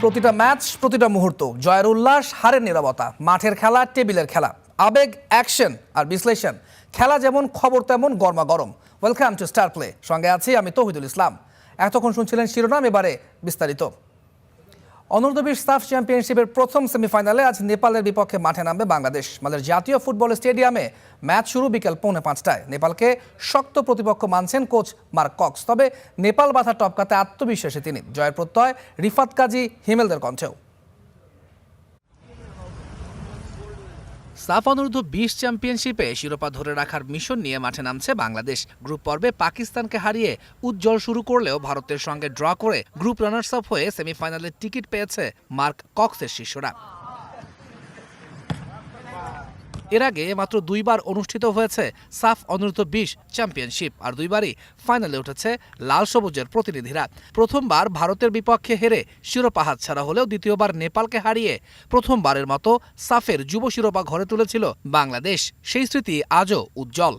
প্রতিটা ম্যাচ, প্রতিটা মুহূর্ত, জয়ের উল্লাস, হারের নীরবতা, মাঠের খেলা, টেবিলের খেলা, আবেগ, অ্যাকশন আর বিশ্লেষণ। খেলা যেমন, খবর তেমন গরমাগরম। Welcome to Star Play. সঙ্গে আছি আমি তৌহিদুল ইসলাম। এতক্ষণ শুনছিলেন শিরোনাম, এবারে বিস্তারিত। অনূর্ধ্ব-20 সাফ চ্যাম্পিয়নশিপের প্রথম সেমিফাইনালে আজ নেপালের বিপক্ষে মাঠে নামবে বাংলাদেশ। মালের জাতীয় ফুটবল স্টেডিয়ামে ম্যাচ শুরু বিকেল 4:45টায়। নেপালকে শক্ত প্রতিপক্ষ মানছেন কোচ মার্ক কক্স। তবে নেপাল বাধা টপকাতে আত্মবিশ্বাসী তিনি। জয়ের প্রত্যয় রিফাত কাজী হিমেলদের কণ্ঠেও। সাফ অনূর্ধ্ব-20 চ্যাম্পিয়নশিপে শিরোপা ধরে রাখার মিশন নিয়ে মাঠে নামছে বাংলাদেশ। গ্রুপ পর্বে পাকিস্তানকে হারিয়ে উজ্জ্বল শুরু করলেও ভারতের সঙ্গে ড্র করে গ্রুপ রানার্স আপ হয়ে সেমিফাইনালের টিকিট পেয়েছে মার্ক কক্সের শিষ্যরা। এর আগে মাত্র 2বার অনুষ্ঠিত হয়েছে সাফ অনূর্ধ্ব-20 চ্যাম্পিয়নশিপ, আর 2বারই ফাইনালে উঠেছে লাল সবুজের প্রতিনিধিরা। প্রথমবার ভারতের বিপক্ষে হেরে শিরোপা হাতছাড়া হলেও দ্বিতীয়বার নেপালকে হারিয়ে প্রথমবারের মতো সাফের যুব শিরোপা ঘরে তুলেছিল বাংলাদেশ। সেই স্মৃতি আজও উজ্জ্বল।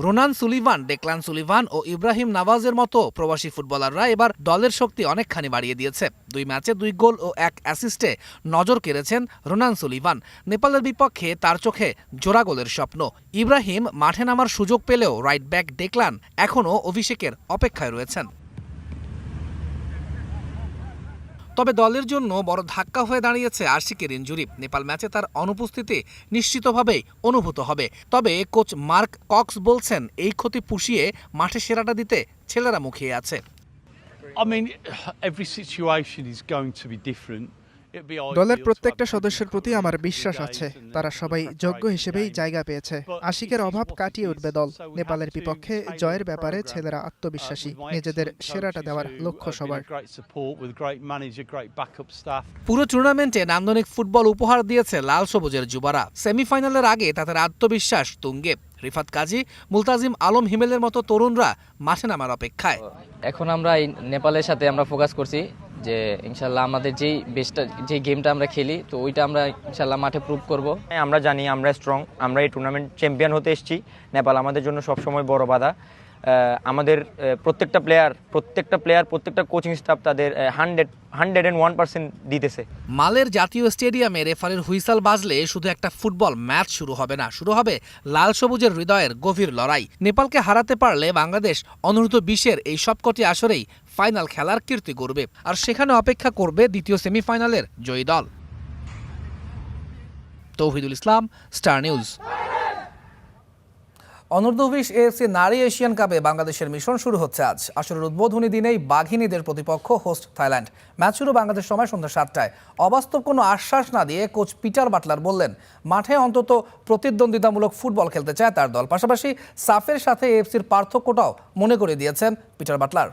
রোনান সুলিভান, ডেক্লান সুলিভান ও ইব্রাহিম নাভাজের মতো প্রবাসী ফুটবলাররা এবার দলের শক্তি অনেকখানি বাড়িয়ে দিয়েছে। 2 ম্যাচে 2 গোল ও 1 অ্যাসিস্টে নজর কেড়েছেন রোনান সুলিভান। নেপালের বিপক্ষে তার চোখে জোড়া গোলের স্বপ্ন। ইব্রাহিম মাঠে নামার সুযোগ পেলেও রাইট ব্যাক ডেক্লান এখনও অভিষেকের অপেক্ষায় রয়েছেন। তবে দলের জন্য বড় ধাক্কা হয়ে দাঁড়িয়েছে আশিকের ইনজুরি। নেপাল ম্যাচে তার অনুপস্থিতি নিশ্চিতভাবেই অনুভূত হবে। তবে কোচ মার্ক কক্স বলছেন, এই ক্ষতি পুষিয়ে মাঠে সেরাটা দিতে ছেলেরা মুখিয়ে আছে। দলের প্রত্যেকটা সদস্যের প্রতি আমার বিশ্বাস আছে। তারা সবাই যোগ্য হিসেবেই জায়গা পেয়েছে। আশিকের অভাব কাটিয়ে উঠবে দল। নেপালের বিপক্ষে জয়ের ব্যাপারে ছেলেরা আত্মবিশ্বাসী। নিজেদের সেরাটা দেওয়ার লক্ষ্য সবার। পুরো টুর্নামেন্টে নান্দনিক ফুটবল উপহার দিয়েছে লাল সবুজের যুবারা। সেমিফাইনালের আগে তাদের আত্মবিশ্বাস তুঙ্গে। রিফাত কাজী, মুলতাজিম আলম হিমেলের মতো তরুণরা মাঠে নামার অপেক্ষায়। এখন আমরা নেপালের সাথে আমরা ফোকাস করছি যে ইনশাল্লাহ আমাদের যে গেমটা আমরা খেলি, তো ওইটা আমরা ইনশাল্লাহ মাঠে প্রুভ করব। আমরা জানি আমরা স্ট্রং, আমরা এই টুর্নামেন্ট চ্যাম্পিয়ন হতে এসেছি। নেপাল আমাদের জন্য সবসময় বড় বাধা। আমাদের প্রত্যেকটা প্লেয়ার প্রত্যেকটা কোচিং স্টাফ তাদের 101% দিতেছে। মালের জাতীয় স্টেডিয়ামে রেফারির হুইসাল বাজলে শুধু একটা ফুটবল ম্যাচ শুরু হবে না, শুরু হবে লাল সবুজের হৃদয়ের গভীর লড়াই। নেপালকে হারাতে পারলে বাংলাদেশ অনূর্ধ্ব-20 এই সবকটি আসরেই ফাইনাল খেলার কীর্তি গড়বে, আর সেখানে অপেক্ষা করবে দ্বিতীয় সেমিফাইনালের জয়ী দল। তৌহিদুল ইসলাম, স্টার নিউজ। অনূর্ধ্ব-20 এএফসি নারী এশিয়ান কাপে বাংলাদেশের মিশন শুরু হচ্ছে আজ। আসরের উদ্বোধনী দিনেই বাঘিনীদের প্রতিপক্ষ হোস্ট থাইল্যান্ড। ম্যাচ শুরু বাংলাদেশ সময় সন্ধ্যা 7টায়। অবাস্তব কোনো আশ্বাস না দিয়ে কোচ পিটার বাটলার বললেন, মাঠে অন্তত প্রতিদ্বন্দ্বিতামূলক ফুটবল খেলতে চায় তার দল। পাশাপাশি সাফের সাথে এএফসির পার্থক্যটাও মনে করে দিয়েছেন পিটার বাটলার।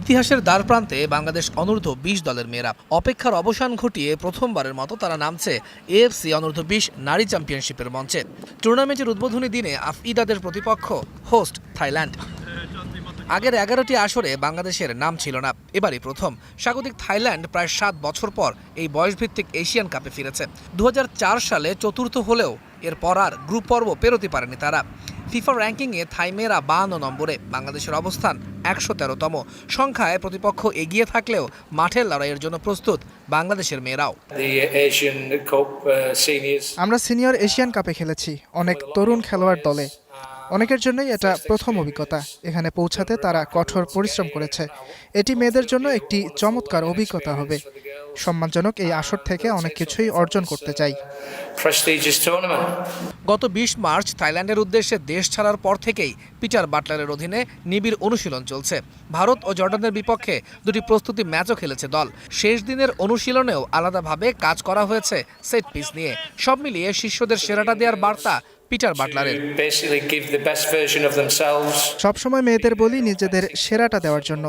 ইতিহাসের দ্বারপ্রান্তে বাংলাদেশ অনূর্ধ্ব-20 দলের মেয়েরা অপেক্ষার অবসান ঘটিয়ে প্রথমবারের মতো তারা নামছে এএফসি অনূর্ধ্ব-20 নারী চ্যাম্পিয়নশিপের মঞ্চে। টুর্নামেন্টের উদ্বোধনী দিনে আফইদাদের প্রতিপক্ষ হোস্ট থাইল্যান্ড। আগের 11টি আসরে বাংলাদেশের নাম ছিল না, এবারই প্রথম। স্বাগতিক থাইল্যান্ড প্রায় 7 বছর পর এই বয়সভিত্তিক এশিয়ান কাপে ফিরেছে। 2004 সালে চতুর্থ হলেও এরপর আর গ্রুপ পর্ব পেরোতে পারেনি তারা। ফিফা র্যাঙ্কিংয়ে থাই মেয়েরা 52 নম্বরে, বাংলাদেশের অবস্থান 113তম। সংখ্যায় প্রতিপক্ষ এগিয়ে থাকলেও মাঠের লড়াইয়ের জন্য প্রস্তুত বাংলাদেশের মেয়েরাও। আমরা সিনিয়র এশিয়ান কাপে খেলেছি অনেক তরুণ খেলোয়াড় দলে। অনেকের জন্যই এটা প্রথম অভিজ্ঞতা। এখানে পৌঁছাতে তারা কঠোর পরিশ্রম করেছে। এটি মেয়েদের জন্য একটি চমৎকার অভিজ্ঞতা হবে। সম্মানজনক এই আসর থেকে অনেক কিছুই অর্জন করতে চাই। গত 20 মার্চ থাইল্যান্ডের উদ্দেশ্যে দেশ ছাড়ার পর থেকেই পিটার বাটলারের অধীনে নিবিড় অনুশীলন চলছে। ভারত ও জর্ডানের বিপক্ষে 2টি প্রস্তুতি ম্যাচও খেলেছে দল। শেষ দিনের অনুশীলনেও আলাদাভাবে কাজ করা হয়েছে সেট পিস নিয়ে। সব মিলিয়ে শিষ্যদের সেরাটা দেওয়ার বার্তা পিটার বাটলারের। সবসময় মেয়েদের বলি নিজেদের সেরাটা দেওয়ার জন্য,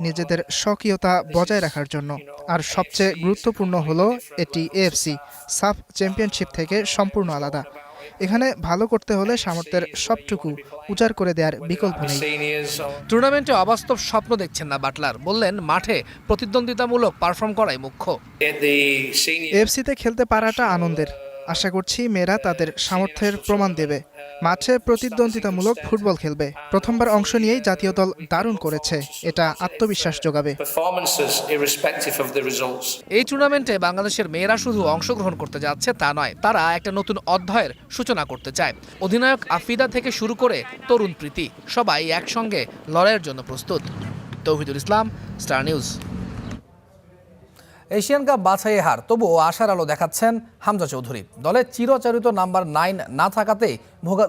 নিজেদের স্বকীয়তা বজায় রাখার জন্য। আর সবচেয়ে গুরুত্বপূর্ণ হলো এটি এএফসি সাফ চ্যাম্পিয়নশিপ থেকে সম্পূর্ণ আলাদা। এখানে ভালো করতে হলে সামর্থ্যের সবটুকু উজাড় করে দেওয়ার বিকল্প নেই। টুর্নামেন্টে অবাস্তব স্বপ্ন দেখছেন না বাটলার, বললেন মাঠে প্রতিদ্বন্দ্বিতামূলক পারফর্ম করাই মুখ্য। এএফসিতে খেলতে পারাটা আনন্দের। আশা করছি মেয়েরা তাদের সামর্থ্যের প্রমাণ দেবে। মাঠে প্রতিদ্বন্দ্বিতামূলক ফুটবল খেলবে। প্রথমবার অংশ নিয়েই জাতীয় দল দারুণ করেছে, এটা আত্মবিশ্বাস যোগাবে। এই টুর্নামেন্টে বাংলাদেশের মেয়েরা শুধু অংশগ্রহণ করতে যাচ্ছে তা নয়, তারা একটা নতুন অধ্যায়ের সূচনা করতে চায়। অধিনায়ক আফিদা থেকে শুরু করে তরুণ প্রীতি সবাই একসঙ্গে লড়াইয়ের জন্য প্রস্তুত। তৌহিদুল ইসলাম, স্টার নিউজ। এশিয়ান কাপ বাছাইয়ে হার, তবুও আশার আলো দেখাচ্ছেন হামজা চৌধুরী। দলে চিরচরিত নাম্বার 9 না থাকাতেই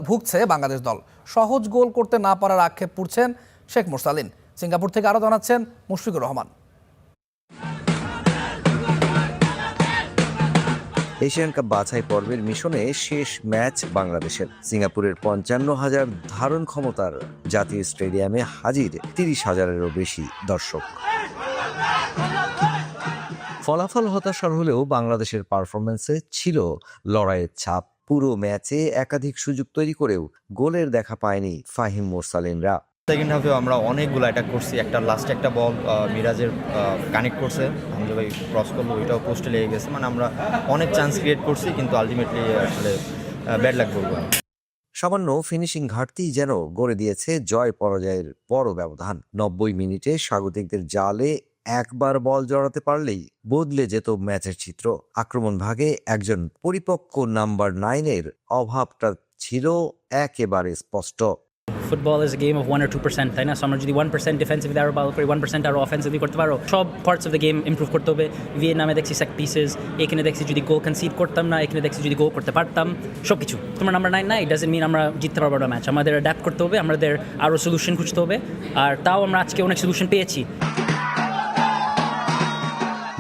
ভুগছে বাংলাদেশ দল। সহজ গোল করতে না পারার আক্ষেপ পুড়ছেন শেখ মুরসালিন। সিঙ্গাপুর থেকে আরও জানাচ্ছেন মুশফিকুর রহমান। এশিয়ান কাপ বাছাই পর্বের মিশনে শেষ ম্যাচ বাংলাদেশের। সিঙ্গাপুরের 55,000 ধারণ ক্ষমতার জাতীয় স্টেডিয়ামে হাজির 30,000-এরও বেশি দর্শক। ফলাফল হতাশার হলেও বাংলাদেশের পারফরম্যান্সে ছিল লড়াইয়ের ছাপ। পুরো ম্যাচে একাধিক সুযোগ তৈরি করেও গোলের দেখা পায়নি ফাহিম মুরসালিনরা। সেকেন্ড হাফে আমরা অনেকগুলো অ্যাটাক করছি। লাস্টে একটা বল মিরাজের কানেক্ট করছে, হামজা ভাই ক্রস করলো, ওইটাও পোস্টে লেগে গেছে। মানে আমরা অনেক চান্স ক্রিয়েট করছি, কিন্তু আলটিমেটলি আসলে ব্যাড লাক বলবো। সামান্য ফিনিশিং ঘাটতি যেন গড়ে দিয়েছে জয় পরাজয়ের বড় ব্যবধান। 90 মিনিটে স্বাগতিকদের জালে একবার বল জড়াতে পারলেই বদলে যেত ম্যাচের চিত্র। আক্রমণ ভাগে একজন পরিপক্ক নাম্বার 9-এর অভাবটা ছিল একেবারে স্পষ্ট। Football is a game of 1 or 2%, তাই না? সো আমরা যদি 1% ডিফেন্সিভ আরো ভালো করি, 1% আরো অফেন্সিভলি করতে পারো, সব parts of the game improve করতে হবে। ভিয়েতনামে দেখছি সেট পিসেস, এখানে দেখছি যদি গোল কনসিড করতাম না, এখানে দেখছি যদি গোল করতে পারতাম, সব কিছু। তোমার নাম্বার 9 নাই, ডাজন্ট মিন আমরা জিততে পারবো না ম্যাচ। আমাদের অ্যাডাপ্ট করতে হবে, আমাদের আরও সলিউশন খুঁজতে হবে, আর তাও আমরা আজকে অনেক সলিউশন পেয়েছি।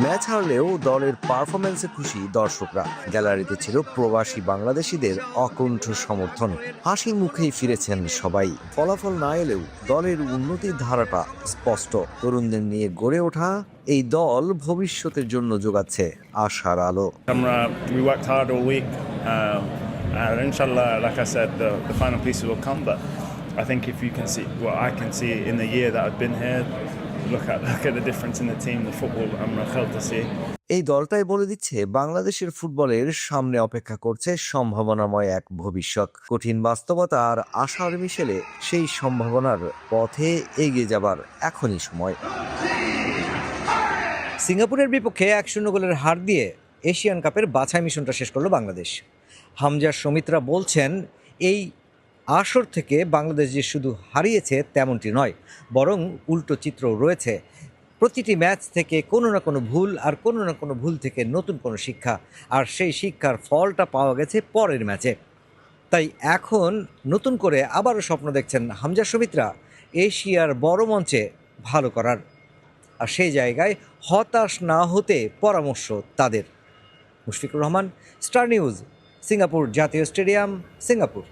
ম্যাচ হারলেও দলের পারফরম্যান্সে খুশি দর্শকরা। গ্যালারিতে ছিল প্রবাসী বাংলাদেশিদের অকুণ্ঠ সমর্থন। হাসি মুখেই ফিরেছেন সবাই। ফলাফল না এলেও দলের উন্নতির ধারাটা স্পষ্ট। তরুণদের নিয়ে গড়ে ওঠা এই দল ভবিষ্যতের জন্য যোগাচ্ছে আশার আলো। We worked hard all week, and inshallah, like I said, the final pieces will come. But I think if you can see what I can see in the year that I've been here, look at the difference in the team, the football আমরা খেলতেছি। এই দলটাই বলে দিচ্ছে বাংলাদেশের ফুটবলের সামনে অপেক্ষা করছে সম্ভাবনাময় এক ভবিষ্যৎ। কঠিন বাস্তবতা আর আশার মিশেলে সেই সম্ভাবনার পথে এগিয়ে যাবার এখনই সময়। সিঙ্গাপুরের বিপক্ষে 1-0 গোলের হার দিয়ে এশিয়ান কাপের বাছাই মিশনটা শেষ করলো বাংলাদেশ। হামজা সমিতরা বলছেন, এই আসর থেকে বাংলাদেশ যে শুধু হারিয়েছে তেমনটি নয়, বরং উল্টো চিত্র রয়েছে। প্রতিটি ম্যাচ থেকে কোনো না কোনো ভুল, আর কোনো না কোনো ভুল থেকে নতুন কোনো শিক্ষা, আর সেই শিক্ষার ফলটা পাওয়া গেছে পরের ম্যাচে। তাই এখন নতুন করে আবারও স্বপ্ন দেখছেন হামজা সমিতরা এশিয়ার বড় মঞ্চে ভালো করার। আর সেই জায়গায় হতাশ না হতে পরামর্শ তাদের। Mushfiqur Rahman, star news, Singapore জাতীয় স্টেডিয়াম, সিঙ্গাপুর।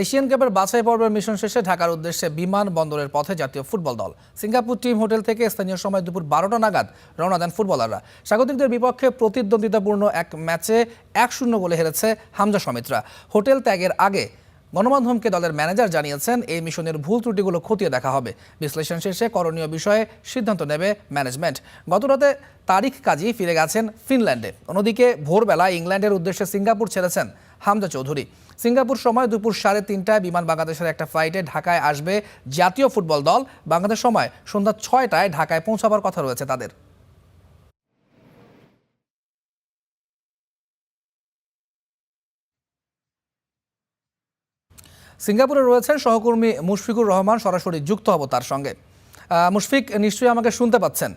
এশিয়ান কাপের বাছাই পর্বের মিশন শেষে ঢাকার উদ্দেশ্যে বিমানবন্দরের পথে জাতীয় ফুটবল দল। সিঙ্গাপুর টিম হোটেল থেকে স্থানীয় সময় দুপুর 12টা নাগাদ রওনা দেন ফুটবলাররা। স্বাগতিকদের বিপক্ষে প্রতিদ্বন্দ্বিতাপূর্ণ এক ম্যাচে 1-0 গোলে হেরেছে হামজা সমিতরা। হোটেল ত্যাগের আগে গণমাধ্যমকে দলের ম্যানেজার জানিয়েছেন, এই মিশনের ভুল ত্রুটিগুলো খতিয়ে দেখা হবে। বিশ্লেষণ শেষে করণীয় বিষয়ে সিদ্ধান্ত নেবে ম্যানেজমেন্ট। গতরাতে তারিক কাজী ফিরে গেছেন ফিনল্যান্ডে। অন্যদিকে ভোরবেলা ইংল্যান্ডের উদ্দেশ্যে সিঙ্গাপুর ছেড়েছেন হামজা চৌধুরী। সিঙ্গাপুর সময় দুপুর 3:30টায় বিমান বাংলাদেশের একটা ফ্লাইটে ঢাকায় আসবে জাতীয় ফুটবল দল। বাংলাদেশ সময় সন্ধ্যা 6টায় ঢাকায় পৌঁছাবার কথা রয়েছে তাদের। সিঙ্গাপুরে রয়েছেন সহকর্মী মুশফিকুর রহমান, সরাসরি যুক্ত হব তার সঙ্গে। মুশফিক, নিশ্চয়ই আমাকে শুনতে পাচ্ছেন।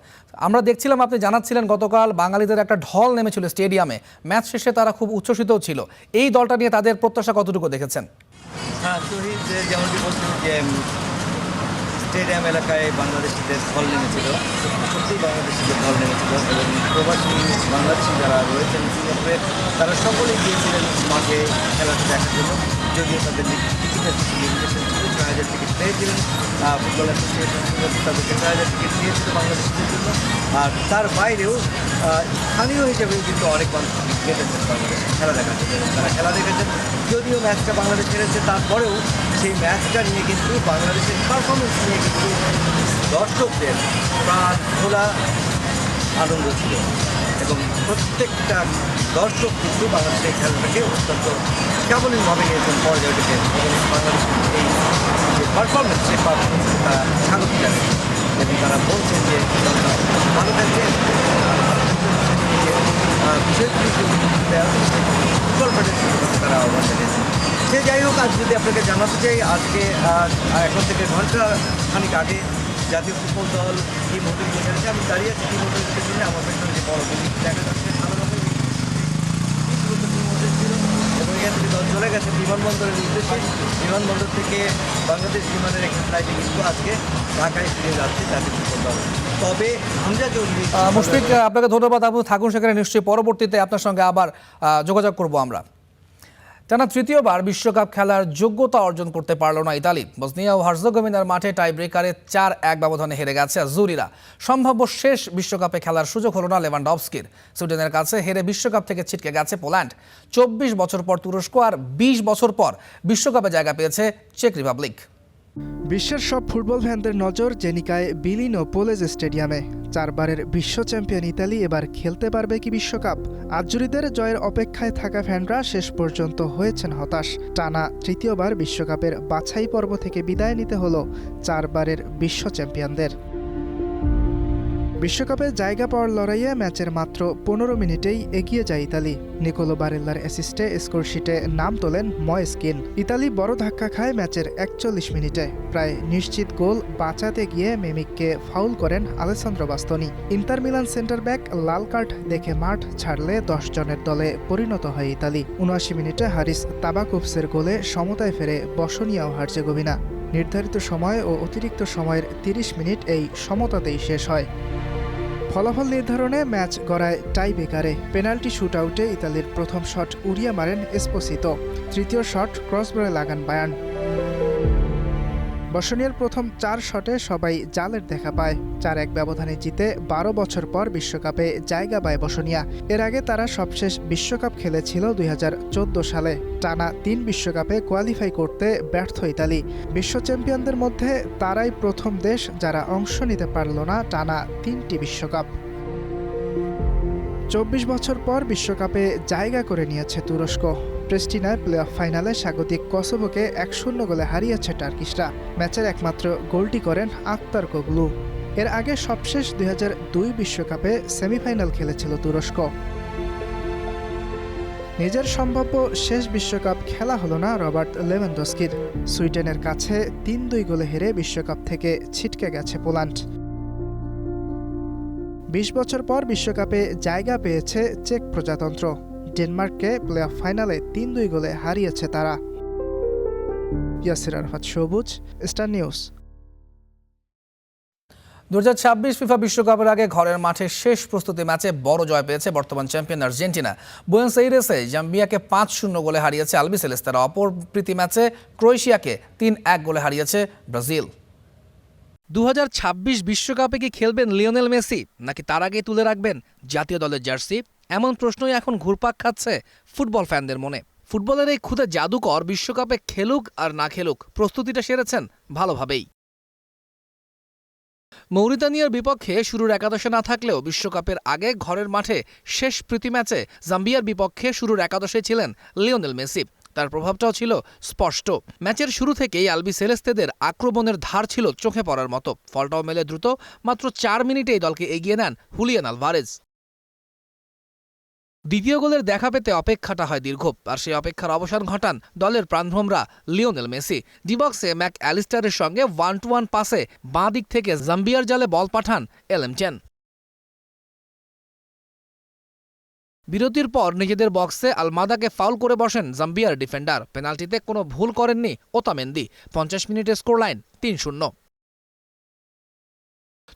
আমরা দেখছিলাম আপনি জানাচ্ছিলেন গতকাল বাঙালিদের একটা ঢল নেমেছিল স্টেডিয়ামে। ম্যাচ শেষে তারা খুব উচ্ছ্বসিতও ছিল। এই দলটা নিয়ে তাদের প্রত্যাশা কতটুকু দেখেছেন? হ্যাঁ, তহিদ যেমনটি বলছিল যে স্টেডিয়াম এলাকায় বাংলাদেশিদের ঢল নেমেছিল, সত্যিই বাংলাদেশিদের ঢল নেমেছিল, এবং প্রবাসী বাংলাদেশি যারা রয়েছেন সিঙ্গাপুরে তারা সকলেই গিয়েছিলেন মাঠে খেলাটা দেখার জন্য। যদিও তাদের টিকিটের কিছু লিমিটেশন ছিল, 6,000 টিকিট পেয়েছিলেন ফুটবল অ্যাসোসিয়েশন, তাদেরকে 6,000 টিকিট দিয়েছিল বাংলাদেশিদের জন্য। আর তার বাইরেও স্থানীয় হিসেবেও কিন্তু অনেক মানুষ টিকিট কেটেছেন বাংলাদেশে খেলা দেখার জন্য, এবং তারা খেলা দেখেছেন। যদিও ম্যাচটা বাংলাদেশ হেরেছে, তারপরেও সেই ম্যাচটা নিয়ে কিন্তু বাংলাদেশের পারফরমেন্স নিয়ে কিন্তু দর্শকদের প্রাণ খোলা আনন্দ ছিল এবং প্রত্যেকটা দর্শক কিন্তু বাংলাদেশের এই খেলাটাকে অত্যন্ত কেমনভাবে নিয়েছেন পর্যায়টাকে এবং বাংলাদেশের এই যে পারফরমেন্স সেই পারফরমেন্সকে তারা স্বাগত জানায় এবং তারা বলছেন যে ভালো খেলছেন বিষয়গুলি ফুটবল ফেডারেশনের কাছে তারা আহ্বান জানিয়েছেন। সে যাই হোক, আজ যদি আপনাকে জানাতে চাই, আজকে এখন থেকে ঘন্টা খানিক আগে জাতীয় ফুটবল দল টিম হোটেল খেলেছে। আমি দাঁড়িয়ে আছি টিম হোটেলের পেছনে, আমার পেছনে যে বড় বিল্ডিং দেখা যাচ্ছে ভালো রকম টিম হোটেল ছিল এবং এখান থেকে দল চলে গেছে বিমানবন্দরের উদ্দেশ্যে। বিমানবন্দর থেকে বাংলাদেশ বিমানের একটি ফ্লাইটে কিন্তু আজকে ঢাকায় ফিরে যাচ্ছে জাতীয় ফুটবল দল। তবে হামজা চৌধুরী মুশফিক, আপনাকে ধন্যবাদ। আপনি থাকুন সেখানে, নিশ্চয়ই পরবর্তীতে আপনার সঙ্গে আবার যোগাযোগ করব আমরা। টানা তৃতীয়বার বিশ্বকাপ খেলার যোগ্যতা অর্জন করতে পারল না ইতালি। বসনিয়া ও হার্জেগোভিনার মাঠে টাই ব্রেকারে ৪-১ ব্যবধানে হেরে গেছে আজুরিরা। সম্ভাব্য শেষ বিশ্বকাপে খেলার সুযোগ হলো না লেভানডভস্কির। সুইডেনের কাছে হেরে বিশ্বকাপ থেকে ছিটকে গেছে পোল্যান্ড। ২৪ বছর পর তুরস্ক আর ২০ বছর পর বিশ্বকাপে জায়গা পেয়েছে চেক রিপাবলিক। বিশ্বের সব ফুটবল ফ্যানদের নজর জেনিকায় বিলিনো পোলেজ স্টেডিয়ামে। ৪ বারের বিশ্ব চ্যাম্পিয়ন ইতালি এবার খেলতে পারবে কি বিশ্বকাপ? আজুরিদের জয়ের অপেক্ষায় থাকা ফ্যানরা শেষ পর্যন্ত হয়েছেন হতাশ। টানা তৃতীয়বার বিশ্বকাপের বাছাই পর্ব থেকে বিদায় নিতে হলো ৪ বারের বিশ্ব চ্যাম্পিয়নদের। বিশ্বকাপে জায়গা পাওয়ার লড়াইয়ে ম্যাচের মাত্র ১৫ মিনিটেই এগিয়ে যায় ইতালি। নিকোলো বারেল্লার অ্যাসিস্টে স্কোরশিটে নাম তোলেন ময়েস্কিন। ইতালি বড় ধাক্কা খায় ম্যাচের ৪১ মিনিটে। প্রায় নিশ্চিত গোল বাঁচাতে গিয়ে মেমিককে ফাউল করেন Alessandro Bastoni. Inter Milan centre back লাল কার্ড দেখে মাঠ ছাড়লে ১০ জনের দলে পরিণত হয় ইতালি। ৭৯ মিনিটে হারিস তাবাকুভসের গোলে সমতায় ফেরে বসনিয়া ও হার্জেগোভিনা। নির্ধারিত সময় ও অতিরিক্ত সময়ের ৩০ মিনিট এই সমতাতেই শেষ হয়। ফলাফল নির্ধারণে ম্যাচ গড়ায় টাই ব্রেকারে। পেনাল্টি শুট আউটে ইতালির প্রথম শট উড়িয়ে মারেন এসপোসিতো। তৃতীয় শট ক্রসবারে লাগান বায়ার্ন। বসনিয়ার প্রথম ৪ শটে সবাই জালের দেখা পায়। ৪-১ ব্যবধানে জিতে ১২ বছর পর বিশ্বকাপে জায়গা পায় বসনিয়া। এর আগে তারা সবশেষ বিশ্বকাপ খেলেছিল ২০১৪ সালে। টানা ৩ বিশ্বকাপে কোয়ালিফাই করতে ব্যর্থ ইতালি। বিশ্ব চ্যাম্পিয়নদের মধ্যে তারাই প্রথম দেশ যারা অংশ নিতে পারল না টানা ৩টি বিশ্বকাপ। ২৪ বছর পর বিশ্বকাপে জায়গা করে নিয়েছে তুরস্ক। প্রেস্টিনায় প্লে অফ ফাইনালে স্বাগতিক কসোভোকে ১-০ গোলে হারিয়েছে টার্কিশরা। ম্যাচের একমাত্র গোলটি করেন আক্তার কোগলু। এর আগে সবশেষ ২০০২ বিশ্বকাপে সেমিফাইনাল খেলেছিল তুরস্ক। নিজের সম্ভাব্য শেষ বিশ্বকাপ খেলা হলো না রবার্ট লেভানডস্কির। সুইডেনের কাছে ৩-২ গোলে হেরে বিশ্বকাপ থেকে ছিটকে গেছে পোল্যান্ড। ২০ বছর পর বিশ্বকাপে জায়গা পেয়েছে চেক প্রজাতন্ত্র। ডেনমার্ককে প্লে অফ ফাইনালে ৩-২ গোলে হারিয়েছে তারা। ইয়াসির আরাফাত সবুজ, স্টার নিউজ। ২০২৬ ফিফা বিশ্বকাপের আগে ঘরের মাঠে শেষ প্রস্তুতি ম্যাচে বড় জয় পেয়েছে বর্তমান চ্যাম্পিয়ন আর্জেন্টিনা। বুয়েনোস এইরেসে জাম্বিয়াকে ৫-০ গোলে হারিয়েছে আলবিসেলেস্তারা। অপর প্রীতি ম্যাচে ক্রোয়েশিয়াকে ৩-১ গোলে হারিয়েছে ব্রাজিল। ২০২৬ বিশ্বকাপে কি খেলবেন লিওনেল মেসি, নাকি তার আগে তুলে রাখবেন জাতীয় দলের জার্সি? এমন প্রশ্নই এখন ঘুরপাক খাচ্ছে ফুটবল ফ্যানদের মনে। ফুটবলের এই ক্ষুদে জাদুকর বিশ্বকাপে খেলুক আর না খেলুক প্রস্তুতিটা সেরেছেন ভালোভাবেই। মৌরিতানিয়ার বিপক্ষে শুরুর একাদশে না থাকলেও বিশ্বকাপের আগে ঘরের মাঠে শেষ প্রীতি ম্যাচে জাম্বিয়ার বিপক্ষে শুরুর একাদশে ছিলেন লিওনেল মেসি। তার প্রভাবটাও ছিল স্পষ্ট। ম্যাচের শুরু থেকেই আলবিসেলেস্তেদের আক্রমণের ধার ছিল চোখে পড়ার মতো। ফলটাও মেলে দ্রুত। মাত্র ৪ মিনিটেই দলকে এগিয়ে নেন হুলিয়ান আলভারেজ। দ্বিতীয় গোলের দেখা পেতে অপেক্ষাটা হয় দীর্ঘ, আর সেই অপেক্ষার অবসান ঘটান দলের প্রাণভোমরা লিওনেল মেসি। ডিবক্সে ম্যাক অ্যালিস্টারের সঙ্গে 1-1 পাসে বাঁ দিক থেকে জাম্বিয়ার জালে বল পাঠান এলএমচেন। বিরতির পর নিজেদের বক্সে আলমাদাকে ফাউল করে বসেন জাম্বিয়ার ডিফেন্ডার। পেনাল্টিতে কোনো ভুল করেননি ওতামেন্দি। ৫০ মিনিটে স্কোর লাইন ৩-০।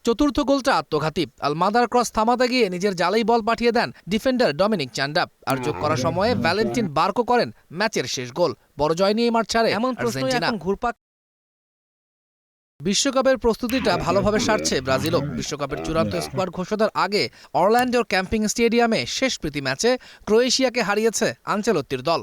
চতুর্থ গোলটা আত্মঘাতী। আলমাদার ক্রস থামাতে গিয়ে নিজের জালেই বল পাঠিয়ে দেন ডিফেন্ডার ডমিনিক চান্ডাপ। আর যোগ করার সময়ে ভ্যালেন্টিন বার্কো করেন ম্যাচের শেষ গোল। বড় জয় নিয়ে মাঠ ছাড়ে এমন আর্জেন্টিনা। ঘুরপাক বিশ্বকাপের প্রস্তুতিটা ভালোভাবে সারছে ব্রাজিলও। বিশ্বকাপের চূড়ান্ত স্কোয়াড ঘোষণার আগে অরল্যান্ডোর ক্যাম্পিং স্টেডিয়ামে শেষ প্রীতি ম্যাচে ক্রোয়েশিয়াকে হারিয়েছে আনচেলত্তির দল।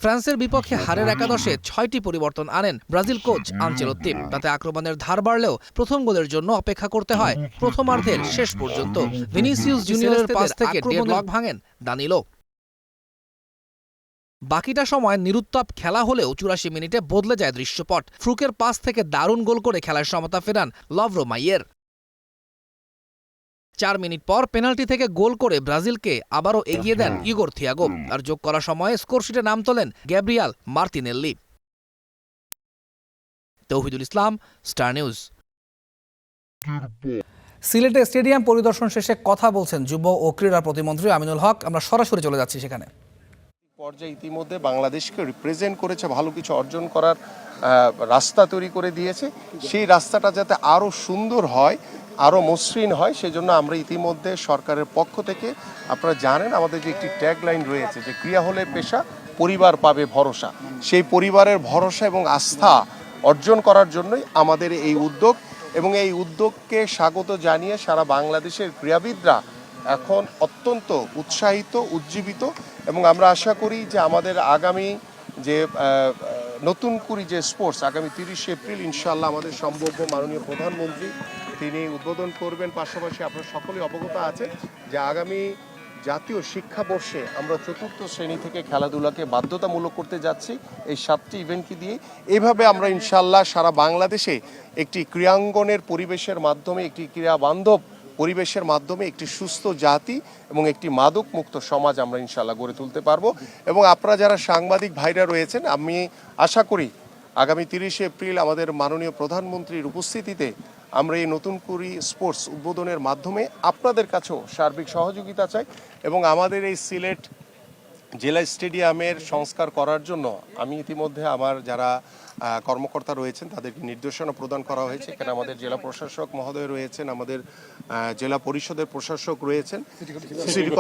ফ্রান্সের বিপক্ষে হারের একাদশে 6টি পরিবর্তন আনেন ব্রাজিল কোচ আনচেলত্তি। তাতে আক্রমণের ধার বাড়লেও প্রথম গোলের জন্য অপেক্ষা করতে হয় প্রথমার্ধের শেষ পর্যন্ত। ভিনিসিয়াস জুনিয়রের পাস থেকে ডেডলক ভাঙেন দানিলো। বাকিটা সময় নিরুত্তাপ খেলা হলেও 84 মিনিটে বদলে যায় দৃশ্যপট। ফ্রুকের পাস থেকে দারুণ গোল করে খেলার সমতা ফেরান লভরো মাইয়ের। 4 মিনিট পর পেনাল্টি থেকে গোল করে ব্রাজিলকে আবারও এগিয়ে দেন ইগোর থিয়াগো। আর যোগ করা সময়ে স্কোরশিটে নাম তোলেন গ্যাব্রিয়াল মার্তিনেল্লি। তৌহিদুল ইসলাম, স্টার নিউজ। সিলেটে স্টেডিয়াম পরিদর্শন শেষে কথা বলছেন যুব ও ক্রীড়া প্রতিমন্ত্রী আমিনুল হক। আমরা সরাসরি চলে যাচ্ছি সেখানে। পর্যায়ে ইতিমধ্যে বাংলাদেশকে রিপ্রেজেন্ট করেছে, ভালো কিছু অর্জন করার রাস্তা তৈরি করে দিয়েছে। সেই রাস্তাটা যাতে আরও সুন্দর হয়, আরও মসৃণ হয়, সেজন্য আমরা ইতিমধ্যে সরকারের পক্ষ থেকে, আপনারা জানেন আমাদের যে একটি ট্যাগলাইন রয়েছে যে ক্রীড়া হলে পেশা, পরিবার পাবে ভরসা। সেই পরিবারের ভরসা এবং আস্থা অর্জন করার জন্যই আমাদের এই উদ্যোগ, এবং এই উদ্যোগকে স্বাগত জানিয়ে সারা বাংলাদেশের ক্রীড়াবিদরা এখন অত্যন্ত উৎসাহিত, উজ্জীবিত, এবং আমরা আশা করি যে আমাদের আগামী যে নতুন করি যে স্পোর্টস আগামী 30 এপ্রিল ইনশাআল্লাহ আমাদের সম্ভাব্য মাননীয় প্রধানমন্ত্রী তিনি উদ্বোধন করবেন। পাশাপাশি আপনারা সকলেই অবগত আছে যে আগামী জাতীয় শিক্ষাবর্ষে আমরা 4র্থ শ্রেণী থেকে খেলাধুলাকে বাধ্যতামূলক করতে যাচ্ছি এই 7টি ইভেন্টকে দিয়ে। এইভাবে আমরা ইনশাআল্লাহ সারা বাংলাদেশে একটি ক্রীড়াঙ্গনের পরিবেশের মাধ্যমে, একটি ক্রীড়া বান্ধব পরিবেশের মাধ্যমে একটি সুস্থ জাতি এবং একটি মাদক মুক্ত সমাজ আমরা ইনশাআল্লাহ গড়ে তুলতে পারবো। এবং আপনারা যারা সাংবাদিক ভাইরা রয়েছেন, আমি আশা করি আগামী 30 এপ্রিল আমাদের মাননীয় প্রধানমন্ত্রীর উপস্থিতিতে আমরা এই নতুন করি স্পোর্টস উদ্বোধনের মাধ্যমে আপনাদের কাছেও সার্বিক সহযোগিতা চাই। এবং আমাদের এই সিলেট জেলা স্টেডিয়ামের সংস্কার করার জন্য আমি ইতিমধ্যে আমার যারা কর্মকর্তা রয়েছেন তাদেরকে নির্দেশনা প্রদান করা হয়েছে। এখানে আমাদের জেলা প্রশাসক মহোদয় রয়েছেন, আমাদের জেলা পরিষদের প্রশাসক রয়েছেন, সিটি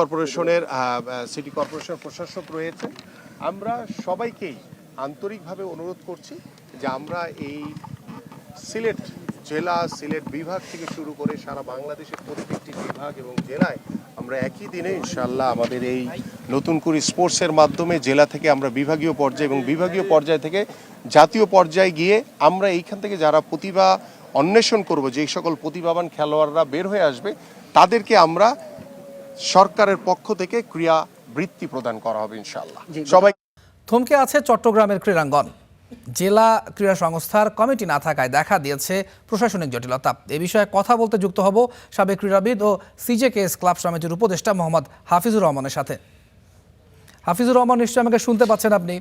কর্পোরেশন প্রশাসক রয়েছেন। আমরা সবাইকেই আন্তরিকভাবে অনুরোধ করছি যে আমরা এই সিলেট জেলা, সিলেট বিভাগ থেকে শুরু করে সারা বাংলাদেশের প্রত্যেকটি বিভাগ এবং জেলায় আমরা একই দিনে ইনশাআল্লাহ আমাদের এই নতুন করে স্পোর্টসের মাধ্যমে জেলা থেকে আমরা বিভাগীয় পর্যায়ে এবং বিভাগীয় পর্যায় থেকে জাতীয় পর্যায়ে গিয়ে আমরা এইখান থেকে যারা প্রতিভা অন্বেষণ করব, যেই সকল প্রতিভাবান খেলোয়াড়রা বের হয়ে আসবে তাদেরকে আমরা সরকারের পক্ষ থেকে ক্রীড়া বৃত্তি প্রদান করা হবে ইনশাআল্লাহ। সবাই থমকে আছে চট্টগ্রামের ক্রীড়াঙ্গন। জেলা ক্রীড়া সংস্থার কমিটি না থাকায় দেখা দিয়েছে প্রশাসনিক জটিলতা। এ বিষয়ে কথা বলতে যুক্ত হব সাবেক ক্রীড়াবিদ ও সিজেকেএস ক্লাব সমিতির উপদেষ্টা মোহাম্মদ হাফিজুর রহমানের সাথে। হাফিজুর রহমান, নিশ্চয়ই আমাকে শুনতে পাচ্ছেন আপনি।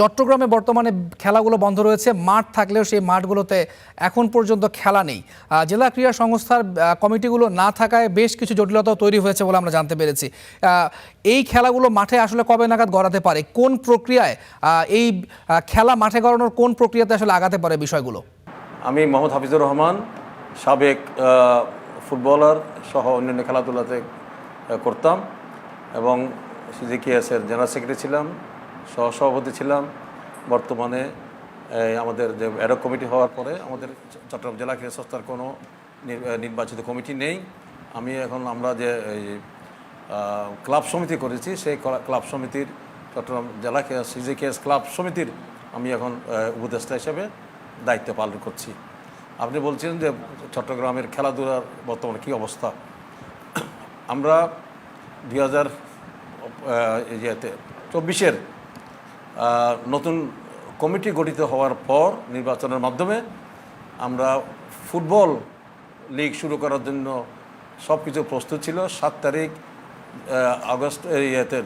চট্টগ্রামে বর্তমানে খেলাগুলো বন্ধ রয়েছে, মাঠ থাকলেও সেই মাঠগুলোতে এখন পর্যন্ত খেলা নেই। জেলা ক্রীড়া সংস্থার কমিটিগুলো না থাকায় বেশ কিছু জটিলতা তৈরি হয়েছে বলে আমরা জানতে পেরেছি। এই খেলাগুলো মাঠে আসলে কবে নাগাদ গড়াতে পারে, কোন প্রক্রিয়ায় এই খেলা মাঠে গড়ানোর কোন প্রক্রিয়াতে আসলে আগাতে পারে বিষয়গুলো? আমি মোহাম্মদ হাফিজুর রহমান, সাবেক ফুটবলার সহ অন্যান্য খেলাধুলাতে করতাম এবং সিজিকেএসের জেনারেল সেক্রেটারি ছিলাম, সহসভাপতি ছিলাম। বর্তমানে আমাদের যে অ্যাডক কমিটি হওয়ার পরে আমাদের চট্টগ্রাম জেলা ক্রীড়া সংস্থার কোনো নির্বাচিত কমিটি নেই। আমরা যে ক্লাব সমিতি করেছি, সেই ক্লাব সমিতির চট্টগ্রাম জেলা সিজিকেএস ক্লাব সমিতির আমি এখন উপদেষ্টা হিসেবে দায়িত্ব পালন করছি। আপনি বলছেন যে চট্টগ্রামের খেলাধুলার বর্তমানে কী অবস্থা। আমরা 2024-এর নতুন কমিটি গঠিত হওয়ার পর নির্বাচনের মাধ্যমে আমরা ফুটবল লিগ শুরু করার জন্য সব কিছু প্রস্তুত ছিল। 7 তারিখ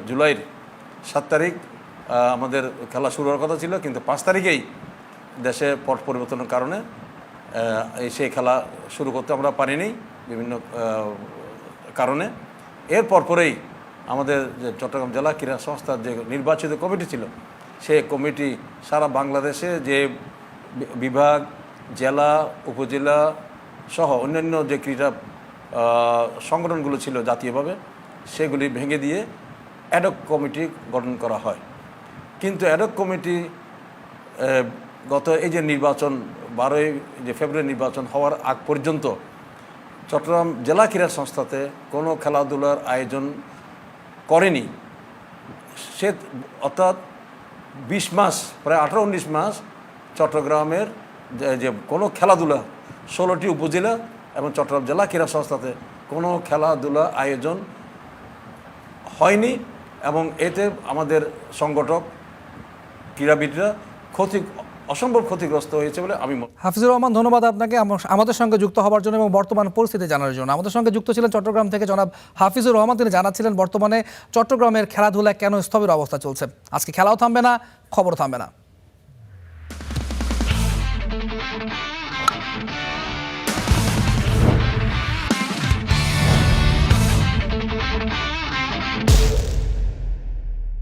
জুলাইয়ের 7 তারিখ আমাদের খেলা শুরু হওয়ার কথা ছিল, কিন্তু 5 তারিখেই দেশে পট পরিবর্তনের কারণে সেই খেলা শুরু করতে আমরা পারিনি বিভিন্ন কারণে। এর পরেই আমাদের যে চট্টগ্রাম জেলা ক্রীড়া সংস্থার যে নির্বাচিত কমিটি ছিল, সেই কমিটি সারা বাংলাদেশে যে বিভাগ, জেলা, উপজেলা সহ অন্যান্য যে ক্রীড়া সংগঠনগুলো ছিল জাতীয়ভাবে, সেগুলি ভেঙে দিয়ে অ্যাডক কমিটি গঠন করা হয়। কিন্তু অ্যাডক কমিটি গত এই যে নির্বাচন 12 ফেব্রুয়ারি নির্বাচন হওয়ার আগ পর্যন্ত চট্টগ্রাম জেলা ক্রীড়া সংস্থাতে কোনো খেলাধুলার আয়োজন করেনি। অর্থাৎ 20 মাস, প্রায় 18-19 মাস চট্টগ্রামের যে কোনো খেলাধুলা 16টি উপজেলা এবং চট্টগ্রাম জেলা ক্রীড়া সংস্থাতে কোনো খেলাধুলা আয়োজন হয়নি, এবং এতে আমাদের সংগঠক ক্রীড়াবিদরা অসম্ভব ক্ষতিগ্রস্ত হয়েছে বলে আমি হাফিজুর রহমান, ধন্যবাদ আপনাকে আমাদের সঙ্গে যুক্ত হওয়ার জন্য এবং বর্তমান পরিস্থিতি জানার জন্য। আমাদের সঙ্গে যুক্ত ছিলেন চট্টগ্রাম থেকে জনাব হাফিজুর রহমান। তিনি জানাচ্ছিলেন বর্তমানে চট্টগ্রামের খেলাধুলা কেন স্থবির অবস্থা চলছে। আজকে খেলাও থামবে না, খবর থামবে না।